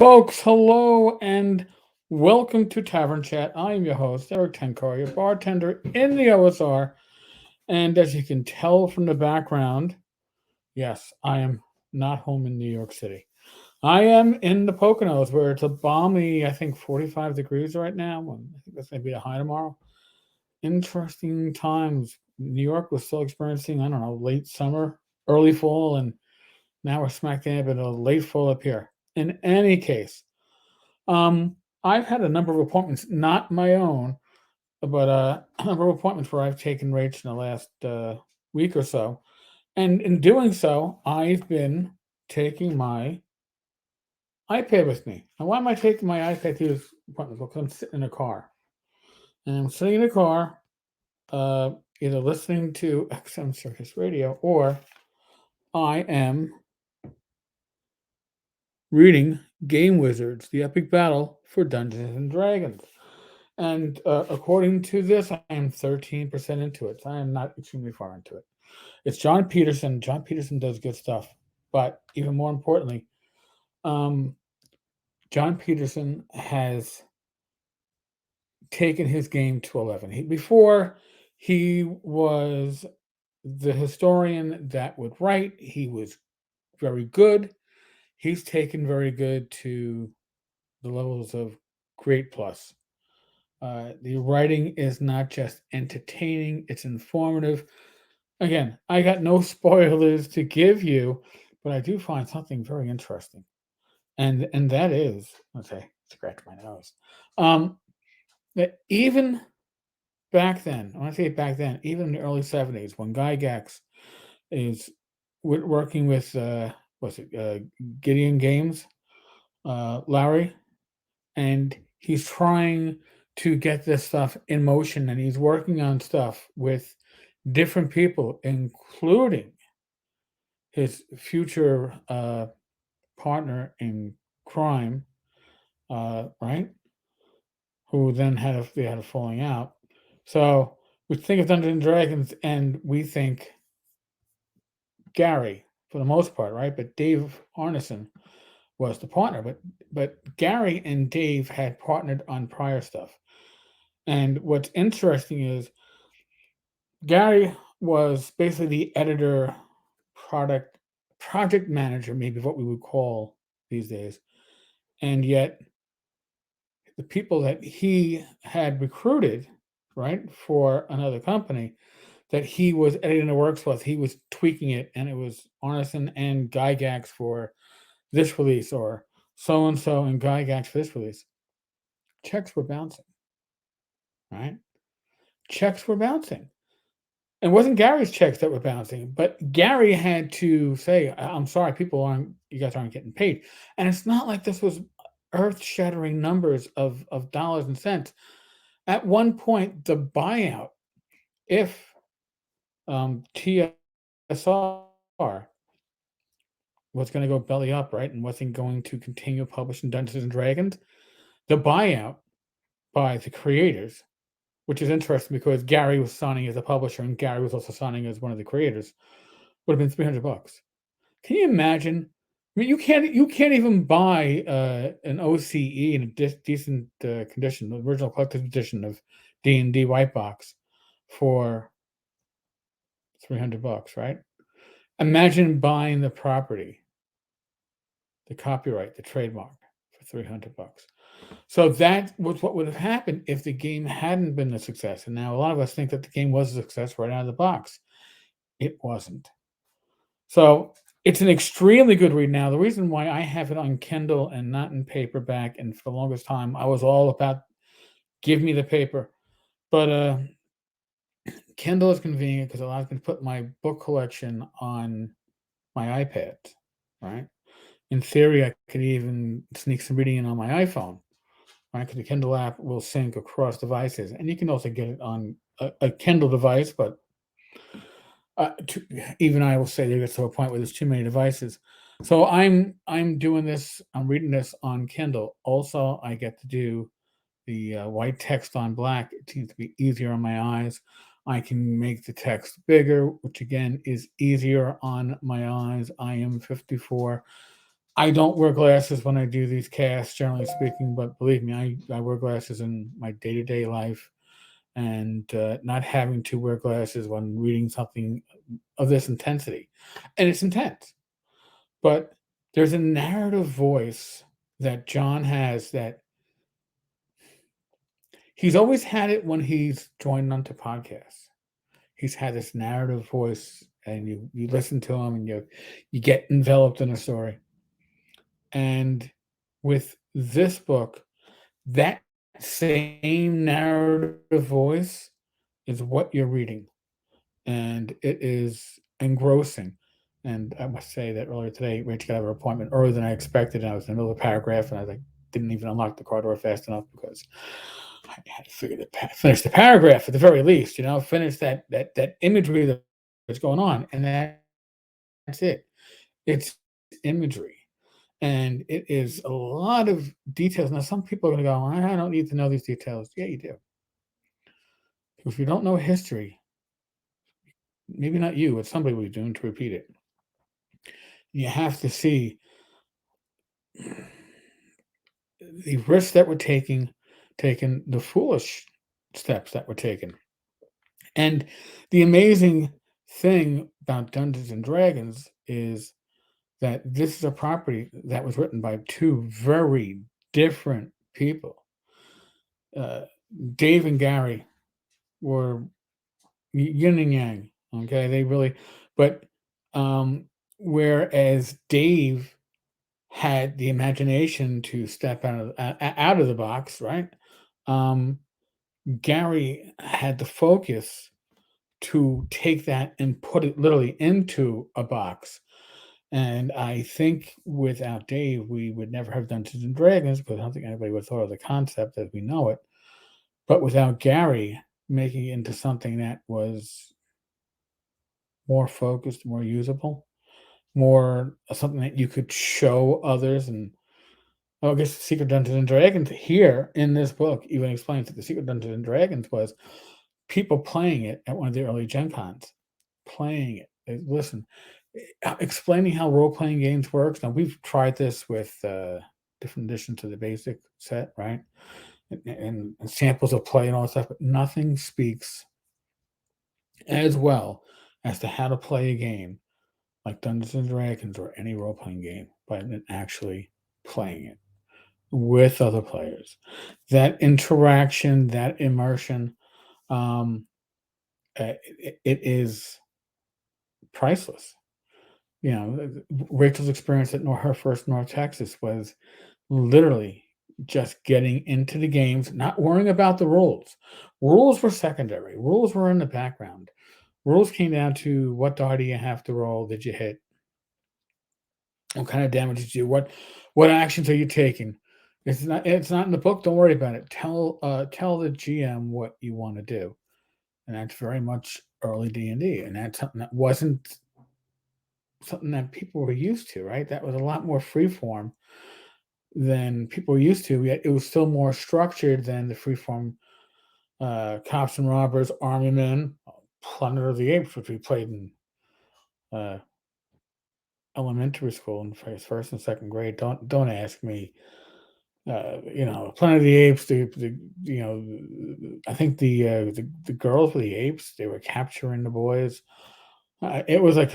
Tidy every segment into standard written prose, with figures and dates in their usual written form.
Folks, hello and welcome to Tavern Chat. I am your host, Eric Tenkar, your bartender in the OSR. And as you can tell from the background, yes, I am not home in New York City. I am in the Poconos where it's a balmy, I think, 45 degrees right now. I think that's going to be a high tomorrow. Interesting times. New York was still experiencing, I don't know, late summer, early fall, and now we're smack dab in a late fall up here. In any case, um, I've had a number of appointments, not my own, but a number of appointments where I've taken rates in the last week or so. And in doing so, I've been taking my iPad with me. And why am I taking my iPad to these appointments? Well, because I'm sitting in a car. And I'm sitting in a car, uh, either listening to XM Circus Radio or I am reading Game Wizards, the epic battle for Dungeons and Dragons. And according to this, I am 13% into it. So I am not extremely far into it. It's Jon Peterson. Jon Peterson does good stuff. But even more importantly, um, Jon Peterson has taken his game to 11. Before, he was the historian that would write, he was very good. He's taken very good to the levels of great plus. The writing is not just entertaining, it's informative. Again, I got no spoilers to give you, but I do find something very interesting. And that is, let's say, scratch my nose. Um, that even back then, when I say back then, even in the early 70s, when Guy Gax is working with, what's it, Gideon Games, Larry, and he's trying to get this stuff in motion and he's working on stuff with different people, including his future partner in crime, right? Who then they had a falling out. So we think of Dungeons and Dragons and we think Gary for the most part, right? But Dave Arneson was the partner, but Gary and Dave had partnered on prior stuff. And what's interesting is Gary was basically the editor, product project manager, maybe what we would call these days. And yet the people that he had recruited, right, for another company that he was editing the works with, he was tweaking it, and it was Arneson and Gygax for this release, or so and so and Gygax for this release. Checks were bouncing, right? Checks were bouncing. It wasn't Gary's checks that were bouncing, but Gary had to say, "I'm sorry, you guys aren't getting paid." And it's not like this was earth-shattering numbers of dollars and cents. At one point, the buyout, if TSR was going to go belly up, right, and wasn't going to continue publishing Dungeons and Dragons, the buyout by the creators, which is interesting because Gary was signing as a publisher and Gary was also signing as one of the creators, would have been $300. Can you imagine? I mean, you can't even buy an OCE in a decent condition, the original collector's edition of D&D White Box, for $300, right? Imagine buying the property, the copyright, the trademark for $300. So that was what would have happened if the game hadn't been a success. And now a lot of us think that the game was a success right out of the box. It wasn't. So it's an extremely good read. Now, the reason why I have it on Kindle and not in paperback, and for the longest time, I was all about give me the paper. But Kindle is convenient because it allows me to put my book collection on my iPad, right? In theory, I could even sneak some reading in on my iPhone, right? Because the Kindle app will sync across devices. And you can also get it on a Kindle device, but even I will say there gets to a point where there's too many devices. So I'm doing this. I'm reading this on Kindle. Also, I get to do the white text on black. It seems to be easier on my eyes. I can make the text bigger, which again is easier on my eyes. I am 54. I don't wear glasses when I do these casts, generally speaking, but believe me, I wear glasses in my day to day life, and not having to wear glasses when reading something of this intensity. And it's intense, but there's a narrative voice that John has that he's always had it when he's joined onto podcasts. He's had this narrative voice, and you listen to him, and you get enveloped in a story. And with this book, that same narrative voice is what you're reading, and it is engrossing. And I must say that earlier today, Rachel got her appointment earlier than I expected, and I was in the middle of a paragraph, and I was like, didn't even unlock the car door fast enough because I had to finish the paragraph at the very least, finish that imagery that's going on, and that's it. It's imagery, and it is a lot of details. Now, some people are going to go, I don't need to know these details. Yeah, you do. If you don't know history, maybe not you, but somebody will be doing to repeat it. You have to see the risks that were taken, the foolish steps that were taken. And the amazing thing about Dungeons and Dragons is that this is a property that was written by two very different people. Uh, Dave and Gary were yin and yang. Okay, they really, but um, whereas Dave had the imagination to step out of the box, right? Um, Gary had the focus to take that and put it literally into a box. And I think without Dave, we would never have Dungeons and Dragons because I don't think anybody would have thought of the concept as we know it. But without Gary making it into something that was more focused, more usable, more something that you could show others. And I guess the Secret Dungeons and Dragons here in this book even explains that the Secret Dungeons and Dragons was people playing it at one of the early Gen Cons, playing it. Listen, explaining how role playing games works. Now we've tried this with different additions to the basic set, right? And samples of play and all that stuff, but nothing speaks as well as to how to play a game like Dungeons and Dragons or any role playing game, but actually playing it with other players. That interaction, that immersion, um, it is priceless. Rachel's experience at her first North Texas was literally just getting into the games, not worrying about the rules. Rules were secondary. Rules were in the background. Rules came down to what die do you have to roll? Did you hit? What kind of damage did you? What actions are you taking? It's not in the book. Don't worry about it. Tell the GM what you want to do, and that's very much early D&D, and that's something that wasn't something that people were used to. Right? That was a lot more freeform than people were used to. Yet it was still more structured than the freeform cops and robbers, army men, Plunder of the Apes, which we played in uh, elementary school in first and second grade. Don't ask me. Planet of the Apes. I think the girls with the apes. They were capturing the boys. It was like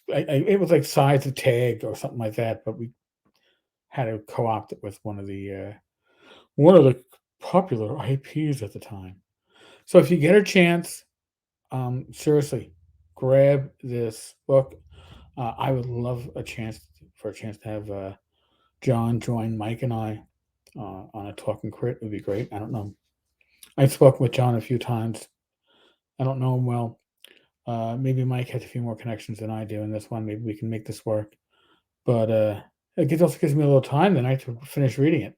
it was like Size of Tag or something like that. But we had to co-opt it with one of the popular IPs at the time. So if you get a chance, seriously, grab this book. I would love a chance to have John join Mike and I on a talking crit. Would be great. I don't know. I've spoken with John a few times. I don't know him well. Maybe Mike has a few more connections than I do in this one. Maybe we can make this work. But also gives me a little time tonight to finish reading it.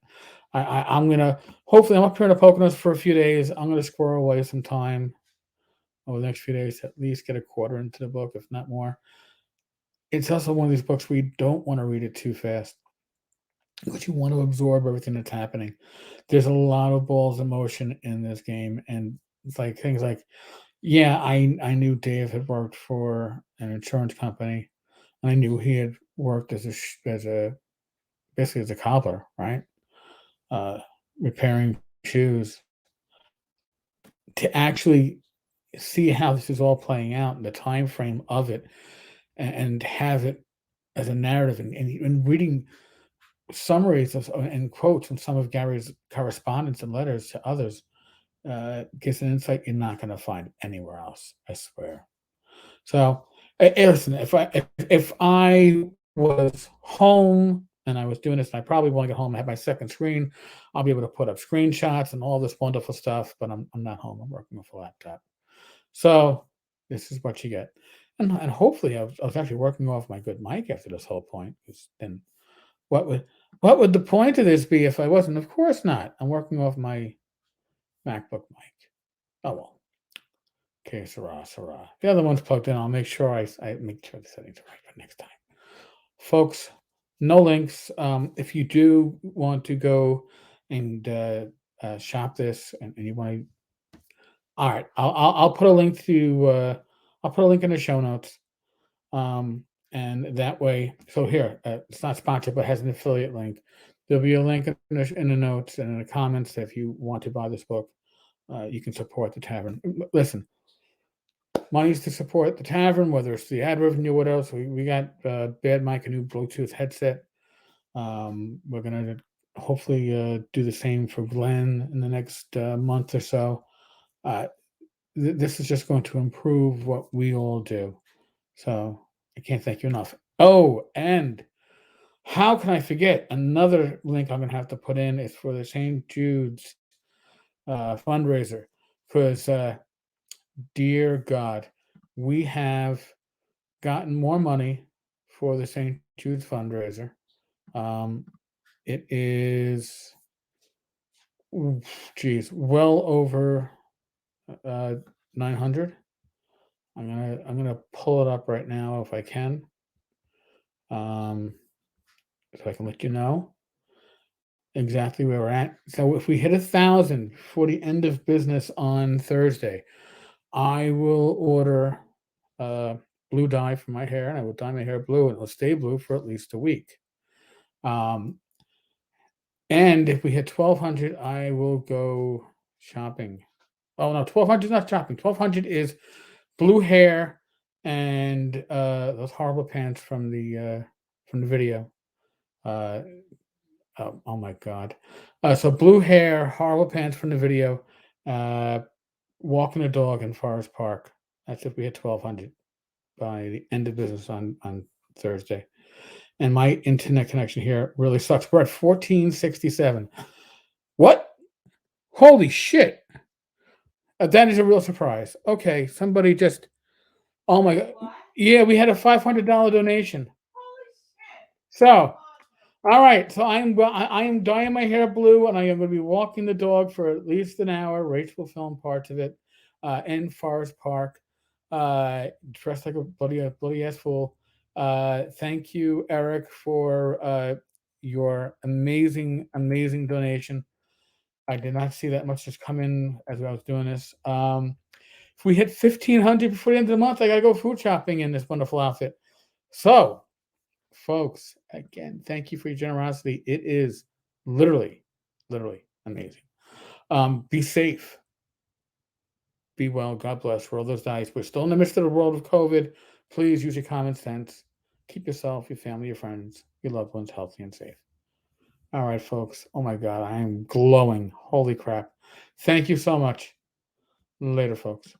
I'm gonna hopefully I'm up here in the Poconos for a few days. I'm gonna squirrel away some time over the next few days to at least get a quarter into the book, if not more. It's also one of these books where you don't want to read it too fast, but you want to absorb everything that's happening. There's a lot of balls of motion in this game, and it's like things like, yeah, I knew Dave had worked for an insurance company, and I knew he had worked as a basically as a cobbler, right? Uh, Repairing shoes, to actually see how this is all playing out and the time frame of it, and have it as a narrative, and reading summaries and quotes from some of Gary's correspondence and letters to others, gives an insight you're not going to find anywhere else. I swear. So, listen, if I was home and I was doing this, and I probably want to get home and have my second screen, I'll be able to put up screenshots and all this wonderful stuff. But I'm not home. I'm working with a laptop. So this is what you get. And hopefully I was actually working off my good mic after this whole point. 'Cause then what would what would the point of this be if I wasn't? Of course not. I'm working off my MacBook mic. Oh well. Okay, Sarah. The other one's plugged in. I'll make sure I make sure the settings are right for next time. Folks, no links. If you do want to go and shop this, and you want to, all right, I'll put a link to I'll put a link in the show notes. And that way, so here, it's not sponsored, but has an affiliate link. There'll be a link in the notes and in the comments that if you want to buy this book, you can support the tavern. Listen, money's to support the tavern, whether it's the ad revenue, what else. We got Bad Mike, a new Bluetooth headset. We're going to hopefully do the same for Glenn in the next month or so. Uh, this is just going to improve what we all do. So I can't thank you enough. Oh, and how can I forget? Another link I'm going to have to put in is for the St. Jude's fundraiser. Because, dear God, we have gotten more money for the St. Jude's fundraiser. It is, geez, well over 900. I'm gonna pull it up right now if I can. So I can let you know exactly where we're at. So if we hit 1,000 for the end of business on Thursday, I will order blue dye for my hair, and I will dye my hair blue, and it'll stay blue for at least a week. Um, and if we hit 1,200, I will go shopping. Oh no, 1,200 is not shopping. 1,200 is blue hair and those horrible pants from the video. Uh, oh my God. So blue hair, horrible pants from the video, uh, walking a dog in Forest Park. That's if we hit 1,200 by the end of business on Thursday. And my internet connection here really sucks. We're at 1467. What? Holy shit. That is a real surprise. Okay, somebody just, oh my God. Yeah, we had a $500 donation. So, all right, so I am dyeing my hair blue, and I am going to be walking the dog for at least an hour. Rachel will film parts of it in Forest Park, dressed like a bloody ass fool. Thank you, Eric, for your amazing donation. I did not see that much just come in as I was doing this. If we hit 1,500 before the end of the month, I got to go food shopping in this wonderful outfit. So, folks, again, thank you for your generosity. It is literally amazing. Be safe, be well, God bless. Roll those dice. We're still in the midst of the world of COVID. Please use your common sense. Keep yourself, your family, your friends, your loved ones healthy and safe. All right, folks. Oh my God, I am glowing. Holy crap. Thank you so much. Later, folks.